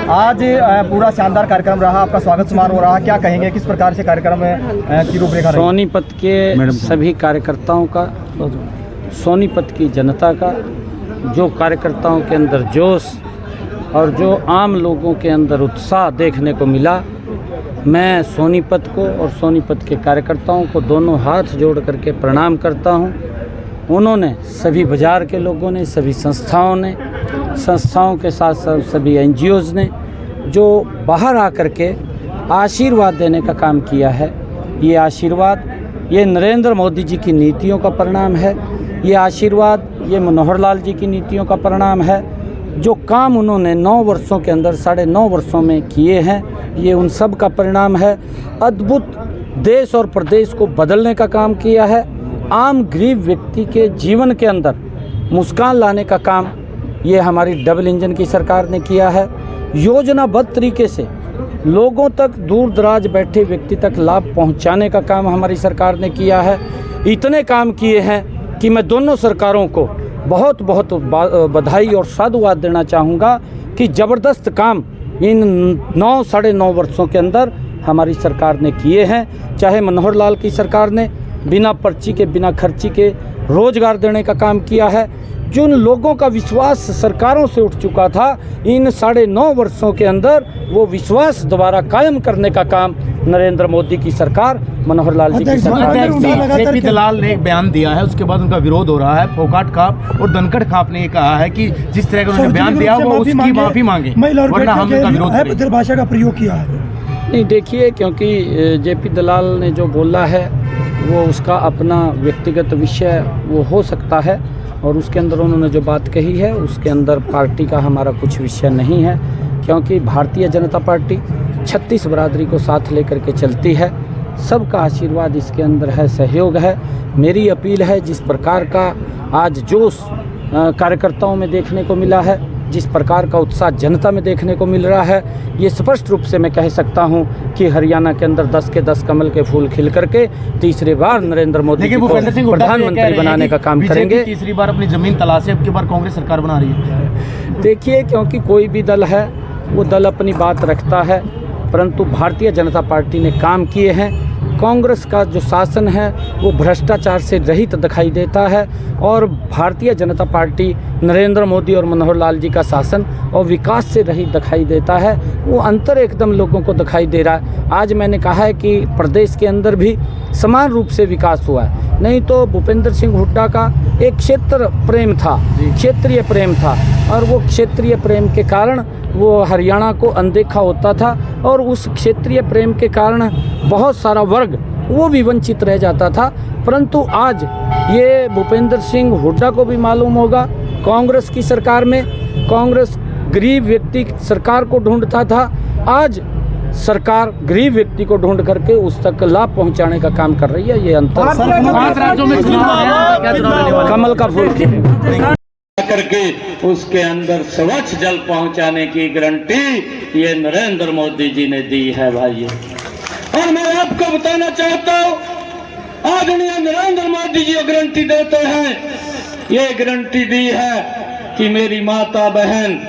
आज पूरा शानदार कार्यक्रम रहा, आपका स्वागत समारोह रहा, क्या कहेंगे, किस प्रकार से कार्यक्रम की रूपरेखा रही? सोनीपत के सभी कार्यकर्ताओं का, सोनीपत की जनता का, जो कार्यकर्ताओं के अंदर जोश और जो आम लोगों के अंदर उत्साह देखने को मिला, मैं सोनीपत को और सोनीपत के कार्यकर्ताओं को दोनों हाथ जोड़ करके प्रणाम करता हूं। उन्होंने, सभी बाज़ार के लोगों ने, सभी संस्थाओं के साथ साथ सभी NGOs ने जो बाहर आकर के आशीर्वाद देने का काम किया है, ये आशीर्वाद ये नरेंद्र मोदी जी की नीतियों का परिणाम है। ये आशीर्वाद ये मनोहर लाल जी की नीतियों का परिणाम है। जो काम उन्होंने 9 वर्षों के अंदर, 9.5 वर्षों में किए हैं, ये उन सब का परिणाम है। अद्भुत देश और प्रदेश को बदलने का काम किया है। आम गरीब व्यक्ति के जीवन के अंदर मुस्कान लाने का काम ये हमारी डबल इंजन की सरकार ने किया है। योजनाबद्ध तरीके से लोगों तक, दूर दराज बैठे व्यक्ति तक लाभ पहुंचाने का काम हमारी सरकार ने किया है। इतने काम किए हैं कि मैं दोनों सरकारों को बहुत बहुत बधाई और साधुवाद देना चाहूँगा कि ज़बरदस्त काम इन 9-9.5 वर्षों के अंदर हमारी सरकार ने किए हैं। चाहे मनोहर लाल की सरकार ने बिना पर्ची के, बिना खर्ची के रोज़गार देने का काम किया है। जिन लोगों का विश्वास सरकारों से उठ चुका था, इन 9.5 वर्षों के अंदर वो विश्वास दोबारा कायम करने का काम नरेंद्र मोदी की सरकार, मनोहर लाल जी की सरकार। जेपी दलाल ने एक बयान दिया है, उसके बाद उनका विरोध हो रहा है। फोगाट खाप और धनखड़ खाप ने ये कहा है कि जिस तरह का उन्होंने बयान दिया वो उसकी माफ़ी मांगे, वरना हम उनका विरोध करेंगे। भाषा का प्रयोग किया है। नहीं, देखिए, क्योंकि जेपी दलाल ने जो बोला है वो उसका अपना व्यक्तिगत विषय वो हो सकता है, और उसके अंदर उन्होंने जो बात कही है उसके अंदर पार्टी का हमारा कुछ विषय नहीं है, क्योंकि भारतीय जनता पार्टी 36 बरादरी को साथ लेकर के चलती है। सबका आशीर्वाद इसके अंदर है, सहयोग है। मेरी अपील है, जिस प्रकार का आज जोश कार्यकर्ताओं में देखने को मिला है, जिस प्रकार का उत्साह जनता में देखने को मिल रहा है, ये स्पष्ट रूप से मैं कह सकता हूं कि हरियाणा के अंदर 10 के 10 कमल के फूल खिल करके तीसरी बार नरेंद्र मोदी जी को प्रधानमंत्री बनाने का काम करेंगे। तीसरी बार अपनी जमीन तलाशे, अब की बार कांग्रेस सरकार बना रही है। देखिए, क्योंकि कोई भी दल है वो दल अपनी बात रखता है, परंतु भारतीय जनता पार्टी ने काम किए हैं। कांग्रेस का जो शासन है वो भ्रष्टाचार से रहित दिखाई देता है, और भारतीय जनता पार्टी, नरेंद्र मोदी और मनोहर लाल जी का शासन और विकास से रहित दिखाई देता है। वो अंतर एकदम लोगों को दिखाई दे रहा है। आज मैंने कहा है कि प्रदेश के अंदर भी समान रूप से विकास हुआ है। नहीं तो भूपेंद्र सिंह हुड्डा का एक क्षेत्र प्रेम था, क्षेत्रीय प्रेम था, और वो क्षेत्रीय प्रेम के कारण वो हरियाणा को अनदेखा होता था, और उस क्षेत्रीय प्रेम के कारण बहुत सारा वर्ग वो भी वंचित रह जाता था। परंतु आज ये भूपेंद्र सिंह हुड्डा को भी मालूम होगा, कांग्रेस की सरकार में कांग्रेस गरीब व्यक्ति सरकार को ढूंढता था, आज सरकार गरीब व्यक्ति को ढूंढ करके उस तक लाभ पहुंचाने का काम कर रही है। ये अंतर 5 राज्यों में कमल का फूल करके उसके अंदर स्वच्छ जल पहुंचाने की गारंटी ये नरेंद्र मोदी जी ने दी है भाइयों। और मैं आपको बताना चाहता हूं, आदरणीय नरेंद्र मोदी जी गारंटी देते हैं। ये गारंटी दी है कि मेरी माता बहन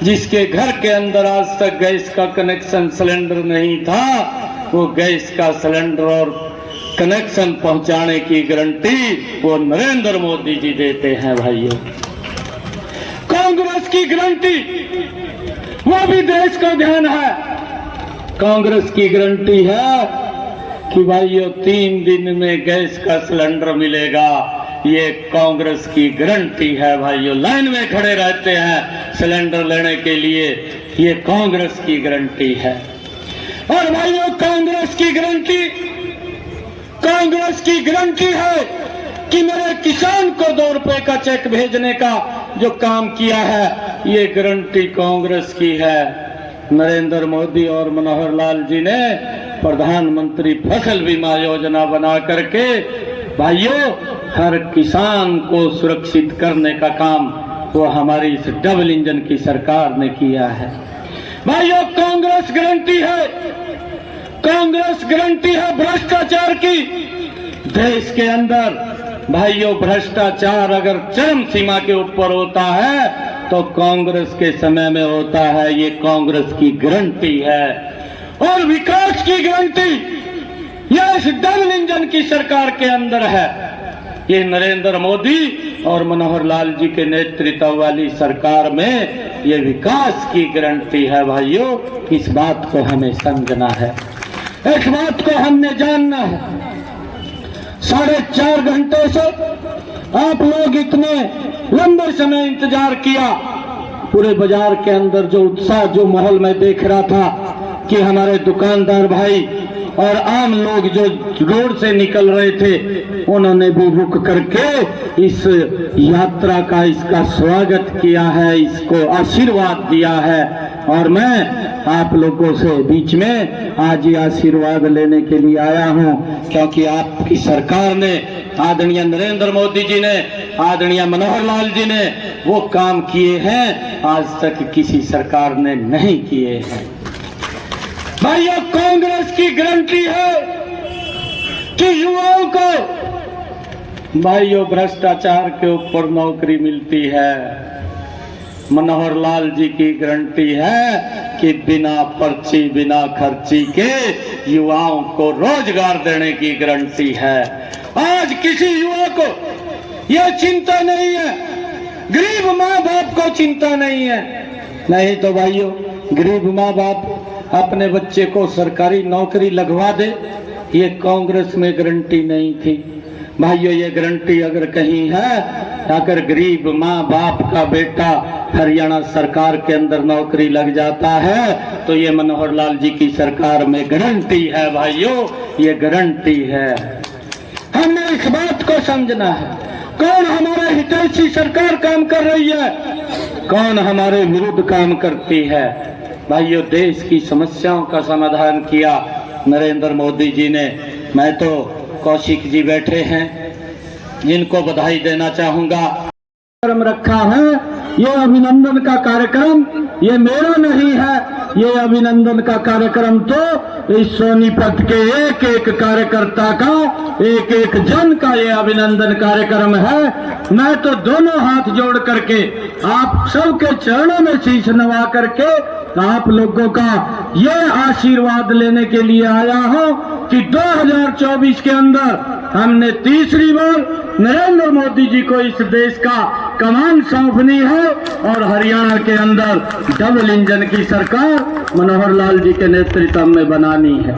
जिसके घर के अंदर आज तक गैस का कनेक्शन, सिलेंडर नहीं था, वो गैस का सिलेंडर और कनेक्शन पहुंचाने की गारंटी वो नरेंद्र मोदी जी देते हैं भाइयों। कांग्रेस की गारंटी वो भी देश का ध्यान है। कांग्रेस की गारंटी है कि भाइयों 3 दिन में गैस का सिलेंडर मिलेगा। ये कांग्रेस की गारंटी है भाइयों। लाइन में खड़े रहते हैं सिलेंडर लेने के लिए, ये कांग्रेस की गारंटी है। और भाइयों, कांग्रेस की गारंटी है कि मेरे किसान को 2 रुपए का चेक भेजने का जो काम किया है, ये गारंटी कांग्रेस की है। नरेंद्र मोदी और मनोहर लाल जी ने प्रधानमंत्री फसल बीमा योजना बना करके भाइयों हर किसान को सुरक्षित करने का काम वो हमारी इस डबल इंजन की सरकार ने किया है भाइयों। कांग्रेस गारंटी है भ्रष्टाचार की। देश के अंदर भाइयों भ्रष्टाचार अगर चरम सीमा के ऊपर होता है तो कांग्रेस के समय में होता है। ये कांग्रेस की गारंटी है और विकास की गारंटी यह इस डबल इंजन की सरकार के अंदर है। ये नरेंद्र मोदी और मनोहर लाल जी के नेतृत्व वाली सरकार में ये विकास की गारंटी है। भाइयों, इस बात को हमें समझना है, इस बात को हमने जानना है। 4.5 घंटे से आप लोग इतने लंबे समय इंतजार किया। पूरे बाजार के अंदर जो उत्साह, जो माहौल मैं देख रहा था कि हमारे दुकानदार भाई और आम लोग जो रोड से निकल रहे थे, उन्होंने भी रुक करके इस यात्रा का, इसका स्वागत किया है, इसको आशीर्वाद दिया है। और मैं आप लोगों से बीच में आज ये आशीर्वाद लेने के लिए आया हूं, क्योंकि आपकी सरकार ने, आदरणीय नरेंद्र मोदी जी ने, आदरणीय मनोहर लाल जी ने वो काम किए हैं आज तक किसी सरकार ने नहीं किए हैं। भाइयों, कांग्रेस की गारंटी है कि युवाओं को, भाइयों, भ्रष्टाचार के ऊपर नौकरी मिलती है। मनोहर लाल जी की गारंटी है कि बिना पर्ची, बिना खर्ची के युवाओं को रोजगार देने की गारंटी है। आज किसी युवा को यह चिंता नहीं है, गरीब माँ बाप को चिंता नहीं है। नहीं तो भाइयों, गरीब माँ बाप अपने बच्चे को सरकारी नौकरी लगवा दे, ये कांग्रेस में गारंटी नहीं थी। भाइयों, ये गारंटी अगर कहीं है, अगर गरीब माँ बाप का बेटा हरियाणा सरकार के अंदर नौकरी लग जाता है तो ये मनोहर लाल जी की सरकार में गारंटी है। भाइयों, ये गारंटी है। हमने इस बात को समझना है, कौन हमारे हितैषी सरकार काम कर रही है, कौन हमारे विरुद्ध काम करती है। भाइयों, देश की समस्याओं का समाधान किया नरेंद्र मोदी जी ने। मैं तो कौशिक जी बैठे हैं, इनको बधाई देना चाहूंगा। कार्यक्रम रखा है, ये अभिनंदन का कार्यक्रम ये मेरा नहीं है, ये अभिनंदन का कार्यक्रम तो इस सोनीपत के एक एक कार्यकर्ता का, एक एक जन का ये अभिनंदन कार्यक्रम है। मैं तो दोनों हाथ जोड़ करके आप सबके चरणों में शीश नवा करके आप लोगों का ये आशीर्वाद लेने के लिए आया हूं कि 2024 के अंदर हमने तीसरी बार नरेंद्र मोदी जी को इस देश का कमान सौंपनी है और हरियाणा के अंदर डबल इंजन की सरकार मनोहर लाल जी के नेतृत्व में बनानी है।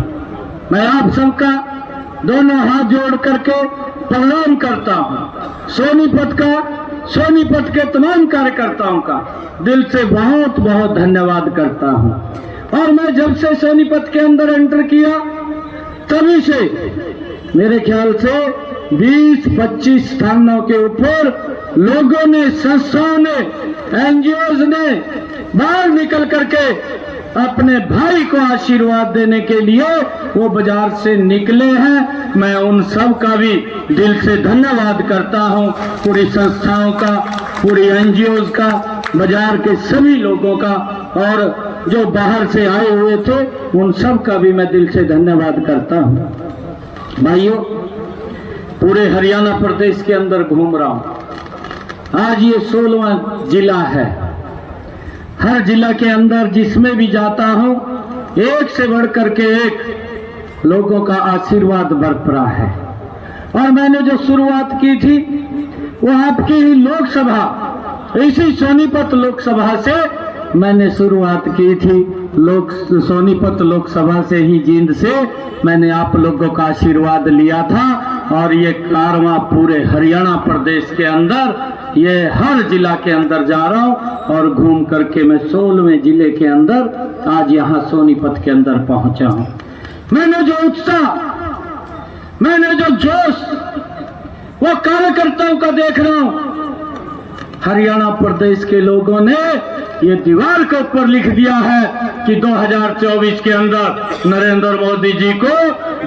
मैं आप सबका दोनों हाथ जोड़ करके प्रणाम करता हूं। सोनीपत के तमाम कार्यकर्ताओं का दिल से बहुत बहुत धन्यवाद करता हूं। और मैं जब से सोनीपत के अंदर एंटर किया तभी से मेरे ख्याल से 20-25 स्थानों के ऊपर लोगों ने, संस्थाओं ने, एनजीओज ने बाहर निकल करके अपने भाई को आशीर्वाद देने के लिए वो बाजार से निकले हैं। मैं उन सब का भी दिल से धन्यवाद करता हूं, पूरी संस्थाओं का, पूरी एनजीओज का, बाजार के सभी लोगों का, और जो बाहर से आए हुए थे उन सब का भी मैं दिल से धन्यवाद करता हूं। भाइयों, पूरे हरियाणा प्रदेश के अंदर घूम रहा हूं। आज ये 16वां जिला है। हर जिला के अंदर जिसमें भी जाता हूं, एक से बढ़ करके एक लोगों का आशीर्वाद बरकरार है। और मैंने जो शुरुआत की थी वो आपकी ही लोकसभा, इसी सोनीपत लोकसभा से मैंने शुरुआत की थी। सोनीपत लोकसभा से ही, जींद से मैंने आप लोगों का आशीर्वाद लिया था। और ये कारवां पूरे हरियाणा प्रदेश के अंदर, ये हर जिला के अंदर जा रहा हूं और घूम करके मैं 16वें जिले के अंदर आज यहाँ सोनीपत के अंदर पहुंचा हूं। मैंने जो उत्साह, मैंने जो जोश वो कार्यकर्ताओं का देख रहा हूं। हरियाणा प्रदेश के लोगों ने ये दीवार के ऊपर लिख दिया है कि 2024 के अंदर नरेंद्र मोदी जी को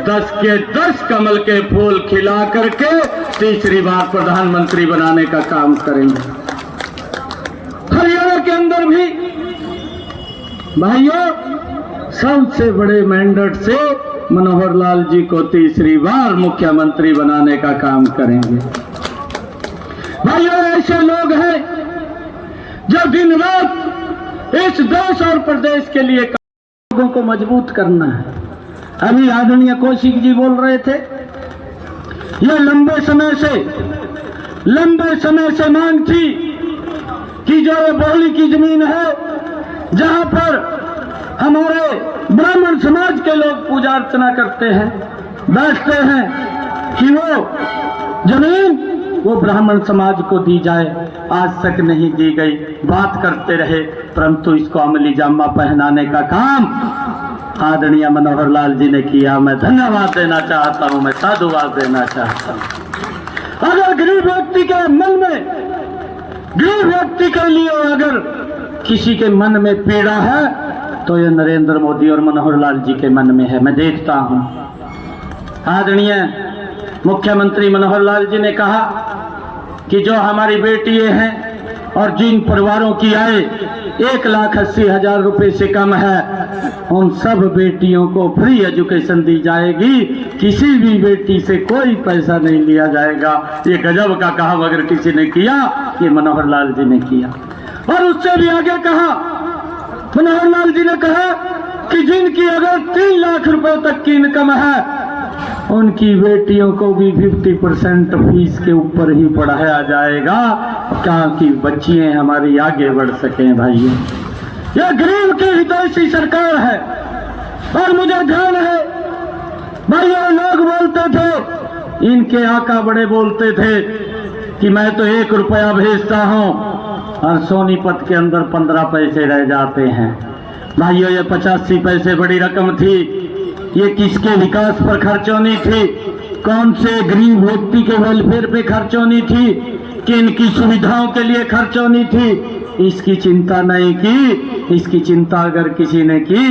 10 के 10 कमल के फूल खिला करके तीसरी बार प्रधानमंत्री बनाने का काम करेंगे। हरियाणा के अंदर भी भाइयों सबसे बड़े मैंडेट से मनोहर लाल जी को तीसरी बार मुख्यमंत्री बनाने का काम करेंगे। भाइयों, ऐसे लोग हैं जो दिन रात इस देश और प्रदेश के लिए लोगों को मजबूत करना है। अभी आदरणीय कौशिक जी बोल रहे थे, यह लंबे समय से मांग थी कि जो ये बोहली की जमीन है, जहां पर हमारे ब्राह्मण समाज के लोग पूजा अर्चना करते हैं, बैठते हैं, कि वो जमीन वो ब्राह्मण समाज को दी जाए। आज तक नहीं दी गई, बात करते रहे, परंतु इसको अमली जामा पहनाने का काम आदरणीय मनोहर लाल जी ने किया। मैं धन्यवाद देना चाहता हूं, मैं साधुवाद देना चाहता हूं। अगर गरीब व्यक्ति के मन में, गरीब व्यक्ति के लिए अगर किसी के मन में पीड़ा है, तो ये नरेंद्र मोदी और मनोहर लाल जी के मन में है। मैं देखता हूं आदरणीय मुख्यमंत्री मनोहर लाल जी ने कहा कि जो हमारी बेटियां हैं और जिन परिवारों की आय 1,80,000 रुपए से कम है, उन सब बेटियों को फ्री एजुकेशन दी जाएगी। किसी भी बेटी से कोई पैसा नहीं लिया जाएगा। ये गजब का काम अगर किसी ने किया, ये मनोहर लाल जी ने किया। और उससे भी आगे कहा, मनोहर लाल जी ने कहा कि जिनकी अगर 3 लाख रुपए तक की इनकम है, उनकी बेटियों को भी 50% फीस के ऊपर ही पढ़ाया जाएगा, ताकि बच्चियां हमारी आगे बढ़ सकें। भाइयों, यह गरीब की हितैषी सरकार है। और मुझे ध्यान है भाइयों, लोग बोलते थे, इनके आका बड़े बोलते थे कि मैं तो 1 रुपया भेजता हूं और सोनीपत के अंदर 15 पैसे रह जाते हैं। भाइयों, ये 85 पैसे बड़ी रकम थी। ये किसके विकास पर खर्च होनी थी? कौन से गरीब व्यक्ति के वेलफेयर पे खर्च होनी थी? किन की सुविधाओं के लिए खर्च होनी थी? इसकी चिंता नहीं की। इसकी चिंता अगर किसी ने की,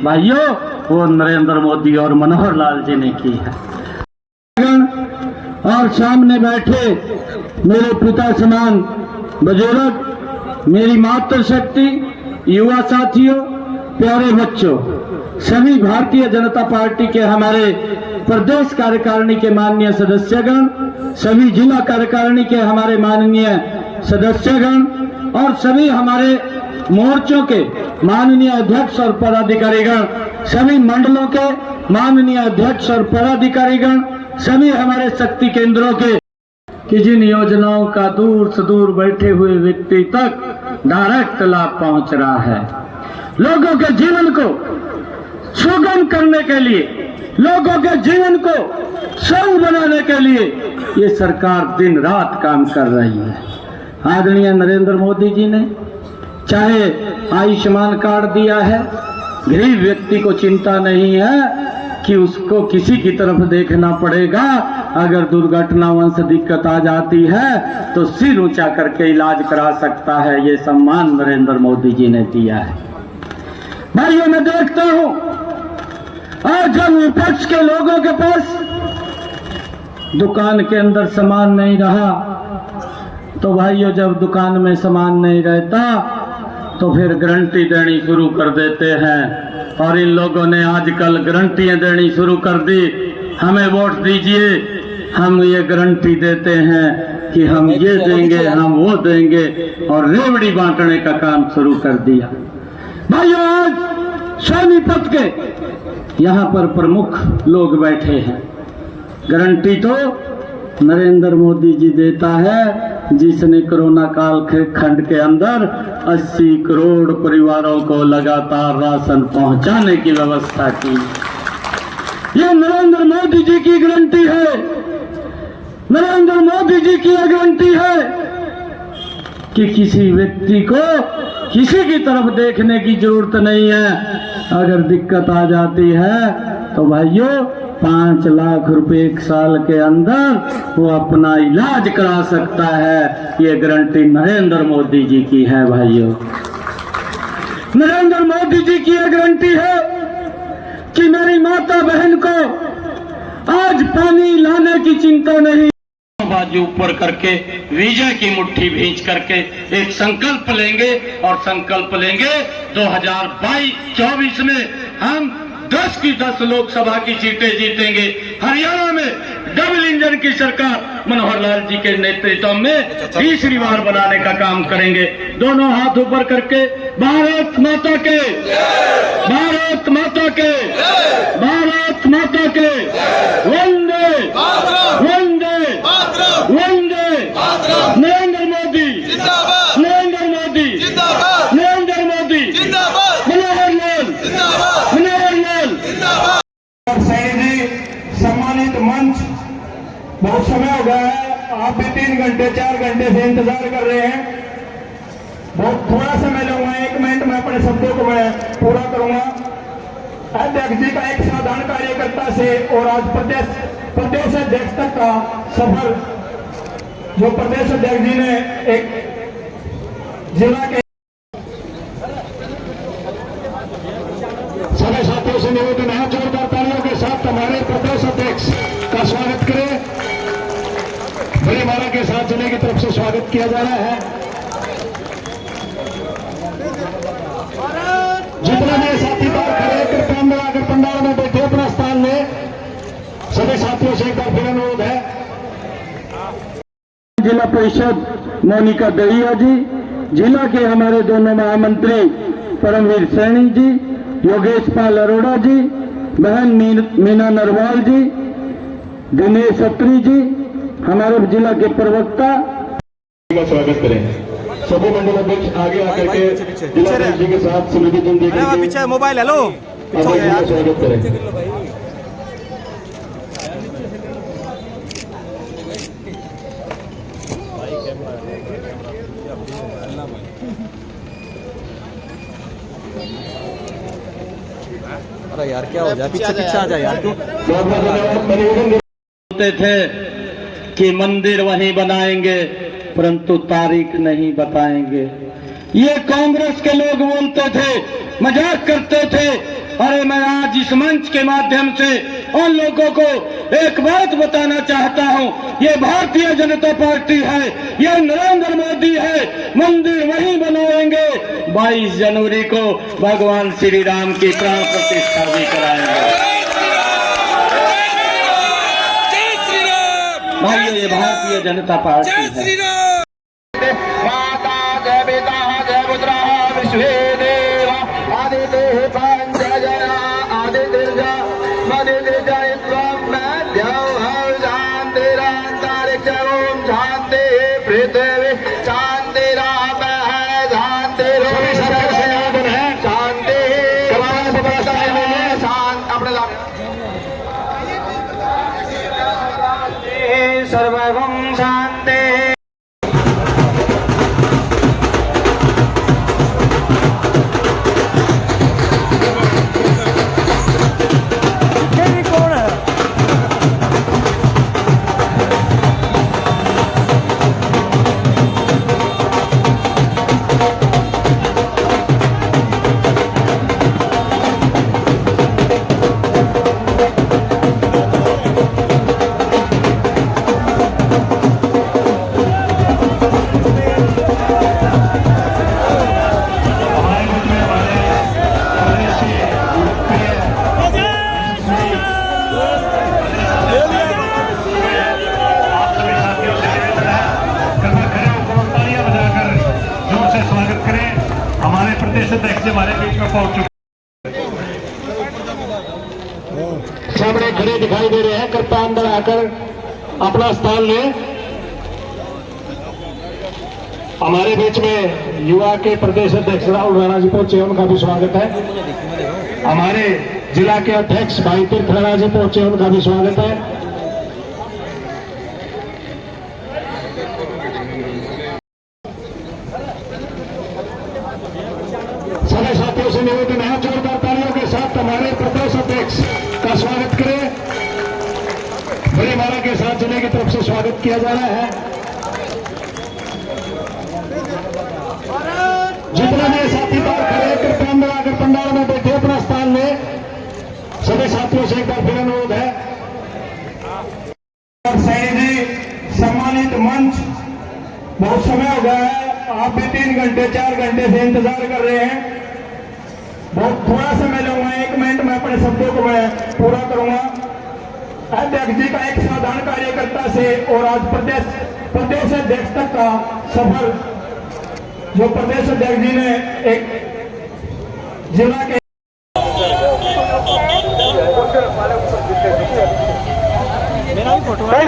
भाइयों, वो नरेंद्र मोदी और मनोहर लाल जी ने की है। और सामने बैठे मेरे पिता समान बुजुर्ग, मेरी मातृशक्ति, युवा साथियों, प्यारे बच्चों, सभी भारतीय जनता पार्टी के हमारे प्रदेश कार्यकारिणी के माननीय सदस्यगण, सभी जिला कार्यकारिणी के हमारे माननीय सदस्यगण और सभी हमारे मोर्चों के माननीय अध्यक्ष और पदाधिकारीगण, सभी मंडलों के माननीय अध्यक्ष और पदाधिकारीगण, सभी हमारे शक्ति केंद्रों के, कि जिन योजनाओं का दूर से दूर बैठे हुए व्यक्ति तक डायरेक्ट लाभ पहुंच रहा है, लोगों के जीवन को सुगम करने के लिए, लोगों के जीवन को सरल बनाने के लिए ये सरकार दिन रात काम कर रही है। आदरणीय नरेंद्र मोदी जी ने चाहे आयुष्मान कार्ड दिया है, गरीब व्यक्ति को चिंता नहीं है कि उसको किसी की तरफ देखना पड़ेगा। अगर दुर्घटनावश दिक्कत आ जाती है तो सिर ऊंचा करके इलाज करा सकता है। ये सम्मान नरेंद्र मोदी जी ने दिया है। भाइयों, मैं देखता हूं आज जब विपक्ष के लोगों के पास दुकान के अंदर सामान नहीं रहा, तो भाइयों, जब दुकान में सामान नहीं रहता तो फिर गारंटी देनी शुरू कर देते हैं। और इन लोगों ने आजकल गारंटियां देनी शुरू कर दी। हमें वोट दीजिए, हम ये गारंटी देते हैं कि हम ये देंगे, हम वो देंगे, और रेवड़ी बांटने का काम शुरू कर दिया। भाइयों, आज सोनीपत के यहाँ पर प्रमुख लोग बैठे हैं। गारंटी तो नरेंद्र मोदी जी देता है, जिसने कोरोना काल के खंड के अंदर 80 करोड़ परिवारों को लगातार राशन पहुंचाने की व्यवस्था की। ये नरेंद्र मोदी जी की गारंटी है। नरेंद्र मोदी जी की गारंटी है कि किसी व्यक्ति को किसी की तरफ देखने की जरूरत नहीं है। अगर दिक्कत आ जाती है तो भाइयों 5 लाख रुपए 1 साल के अंदर वो अपना इलाज करा सकता है। ये गारंटी नरेंद्र मोदी जी की है। भाइयों, नरेंद्र मोदी जी की ये गारंटी है कि मेरी माता बहन को आज पानी लाने की चिंता नहीं। बाजू ऊपर करके विजय की मुट्ठी भींच करके एक संकल्प लेंगे और संकल्प लेंगे 2022-24 में हम 10 की 10 लोकसभा की सीटें जीतेंगे। हरियाणा में डबल इंजन की सरकार मनोहर लाल जी के नेतृत्व में तीसरी बार बनाने का काम करेंगे। दोनों हाथ ऊपर करके भारत माता के, भारत माता के, भारत माता के, वंदे वंदे वंदे, नरेंद्र मोदी, नरेंद्र मोदी, नरेंद्र मोदी, मनोहर लाल, मनोहर लाल। सैनी जी, सम्मानित मंच, बहुत समय हो गया है, आप भी 3 घंटे 4 घंटे से इंतजार कर रहे हैं। बहुत थोड़ा समय लूंगा, 1 मिनट में अपने शब्दों को मैं पूरा करूंगा। अध्यक्ष जी का एक साधारण कार्यकर्ता से और आज प्रदेश अध्यक्ष तक का सफर, जो प्रदेश अध्यक्ष जी ने एक जिला के सभी साथियों से निवेदन है, जोरदार तालियों के साथ हमारे प्रदेश अध्यक्ष का स्वागत करें। बड़ी माला के साथ जिले की तरफ से स्वागत किया जा रहा है। जितना भी साथी बाहर खड़े कृपया अंदर आकर पंडाल में बैठे अपना स्थान लें। सभी साथियों से एक बार फिर अनुरोध है। जिला परिषद मोनिका दहिया जी, जिला के हमारे दोनों महामंत्री परमवीर सैनी जी, योगेश पाल अरोड़ा जी, बहन मीना नरवाल जी, दिनेश अत्री जी, हमारे जिला के प्रवक्ता का स्वागत करें। सभी मंडल अध्यक्ष आगे आकर के जिला अध्यक्ष जी के साथ स्मृति चिन्ह देकर पीछे मोबाइल हेलो स्वागत करें। अरे यार क्या हो जाए, पीछे पीछे आ जाए यार क्यों। बोलते थे कि मंदिर वहीं बनाएंगे परंतु तारीख नहीं बताएंगे। ये कांग्रेस के लोग बोलते थे, मजाक करते थे। अरे मैं आज इस मंच के माध्यम से उन लोगों को एक बात बताना चाहता हूं, ये भारतीय जनता पार्टी है, ये नरेंद्र मोदी है। मंदिर वहीं बनाएंगे, 22 जनवरी को भगवान श्री राम की प्राण प्रतिष्ठा भी कराएंगे। भाइयों, ये भारतीय जनता पार्टी है। माता जय पिता जय पुत्र विश्वे देवा आदित्य पंच जय आदित्य मदित्य शांतिरांतरिक्ष ओम शांति पृथ्वी शांतिराप शांति शांति शांत अपने सर्वं शांति। सामने खड़े दिखाई दे रहे हैं, कृपया अंदर आकर अपना स्थान लें। हमारे बीच में युवा के प्रदेश अध्यक्ष राहुल राणा जी पहुंचे, उनका भी स्वागत है। हमारे जिला के अध्यक्ष भाई तीर्थ राणा जी पहुंचे, उनका भी स्वागत है। सभी साथियों से निवेदन है, जोरदार तालियों के साथ हमारे प्रदेश अध्यक्ष का स्वागत करें। बड़ी माला के साथ जिले की तरफ से स्वागत किया जा रहा है। जितना भी साथी बाहर खड़े कृपया अंदर आकर पंडाल में बैठे अपना स्थान लें। सभी साथियों से एक बार फिर अनुरोध है। सैनी जी, सम्मानित मंच, बहुत समय हो गया है, आप भी 3 घंटे 4 घंटे से इंतजार कर रहे हैं। बहुत थोड़ा समय लूंगा, 1 मिनट में अपने शब्दों को मैं पूरा करूंगा। अध्यक्ष जी का एक साधारण कार्यकर्ता से और आज प्रदेश अध्यक्ष तक का सफर जो प्रदेश अध्यक्ष जी ने एक जिला के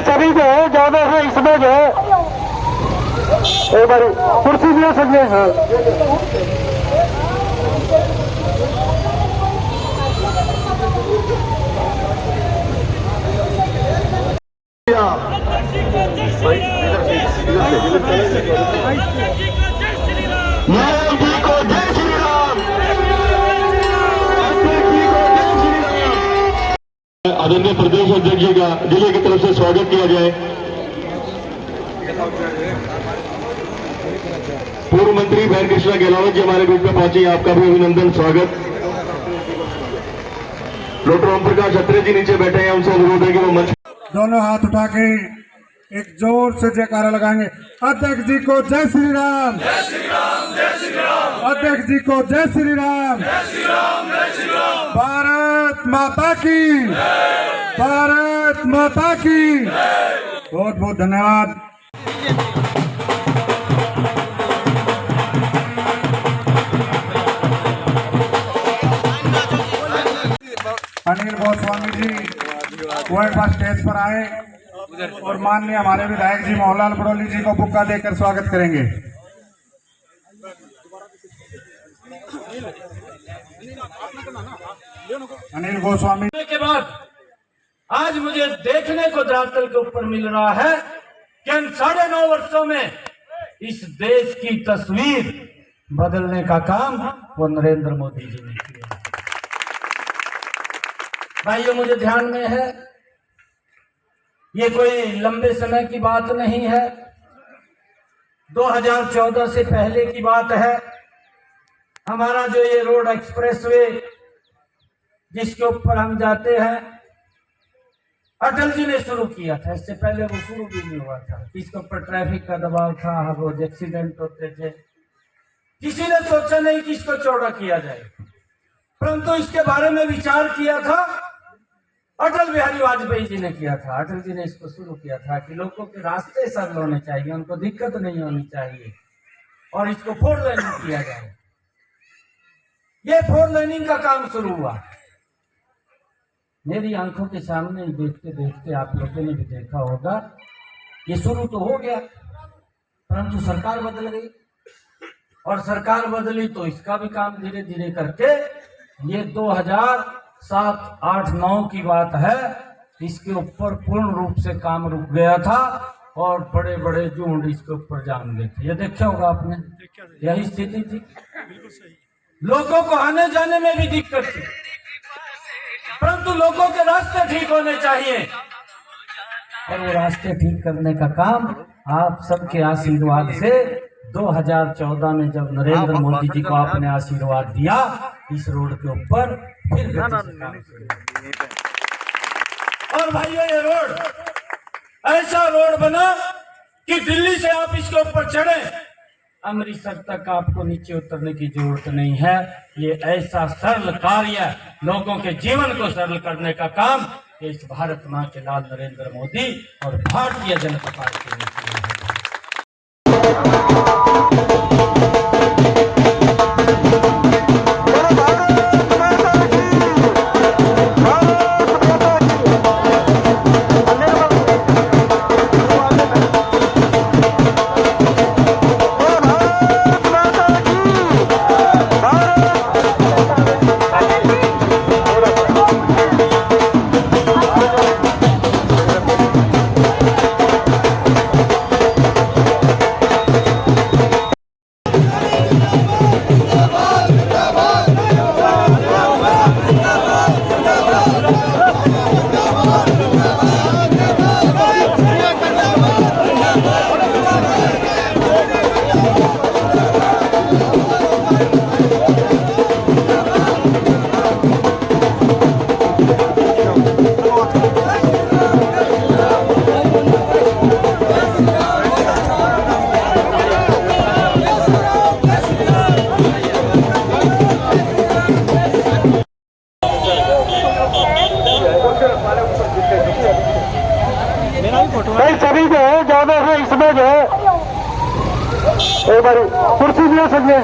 सभी जो है ज्यादा है इसमें जो है एक बार कुर्सी भी ले सकते हैं। आदरणीय प्रदेश अध्यक्ष जी का जिले की तरफ से स्वागत किया जाए। पूर्व मंत्री भैर कृष्णा गहलोत जी हमारे बीच में पहुंची, आपका भी अभिनंदन स्वागत। डॉक्टर ओम प्रकाश अत्रे जी नीचे बैठे हैं, उनसे अनुरोध है कि वो मंच दोनों हाथ उठा के एक जोर से जयकारा लगाएंगे। अध्यक्ष जी को जय श्री राम, जय श्री राम, जय श्री राम। अध्यक्ष जी को जय श्री राम, जय श्री राम, जय श्री राम। भारत माता की, भारत माता की। बहुत बहुत धन्यवाद। अनिल गोस्वामी जी वो एक बार स्टेज पर आए और माननीय हमारे विधायक जी मोहनलाल बड़ौली जी को बुक्का देकर स्वागत करेंगे। अनिल गोस्वामी के बाद आज मुझे देखने को धरातल के ऊपर मिल रहा है कि इन 9.5 वर्षों में इस देश की तस्वीर बदलने का काम वो नरेंद्र मोदी जी ने किया। भाइयों, मुझे ध्यान में है, ये कोई लंबे समय की बात नहीं है, 2014 से पहले की बात है। हमारा जो ये रोड एक्सप्रेसवे जिसके ऊपर हम जाते हैं, अटल जी ने शुरू किया था। इससे पहले वो शुरू भी नहीं हुआ था। इसके ऊपर ट्रैफिक का दबाव था, हर रोज एक्सीडेंट होते थे। किसी ने सोचा नहीं कि इसको चौड़ा किया जाए, परंतु इसके बारे में विचार किया था अटल बिहारी वाजपेयी जी ने किया था। अटल जी ने इसको शुरू किया था कि लोगों के रास्ते सरल होने चाहिए, उनको दिक्कत नहीं होनी चाहिए, और इसको 4 लेनिंग किया जाए। ये 4 लेनिंग का काम शुरू हुआ मेरी आंखों के सामने। देखते देखते आप लोगों ने भी देखा होगा, ये शुरू तो हो गया, परंतु सरकार बदल गई, और सरकार बदली तो इसका भी काम धीरे धीरे करके ये 2007, 8, 9 की बात है, इसके ऊपर पूर्ण रूप से काम रुक गया था और बड़े बड़े झुंड इसके ऊपर जाम गए थे। ये देखा होगा आपने, यही स्थिति थी। लोगों को आने जाने में भी दिक्कत थी, परंतु लोगों के रास्ते ठीक होने चाहिए, और वो रास्ते ठीक करने का काम आप सबके आशीर्वाद से 2014 में जब नरेंद्र मोदी जी को आपने आशीर्वाद दिया, इस रोड के ऊपर फिर गति से काम शुरू। और भाइयों, ये रोड ऐसा रोड बना कि दिल्ली से आप इसके ऊपर चढ़े, अमृतसर तक आपको नीचे उतरने की जरूरत नहीं है। ये ऐसा सरल कार्य, लोगों के जीवन को सरल करने का काम इस भारत मां के लाल नरेंद्र मोदी और भारतीय जनता पार्टी ने किया है। भाई सभी जो है ज्यादा है इसमें जो है एक बार कुर्सी भी हो सकती है।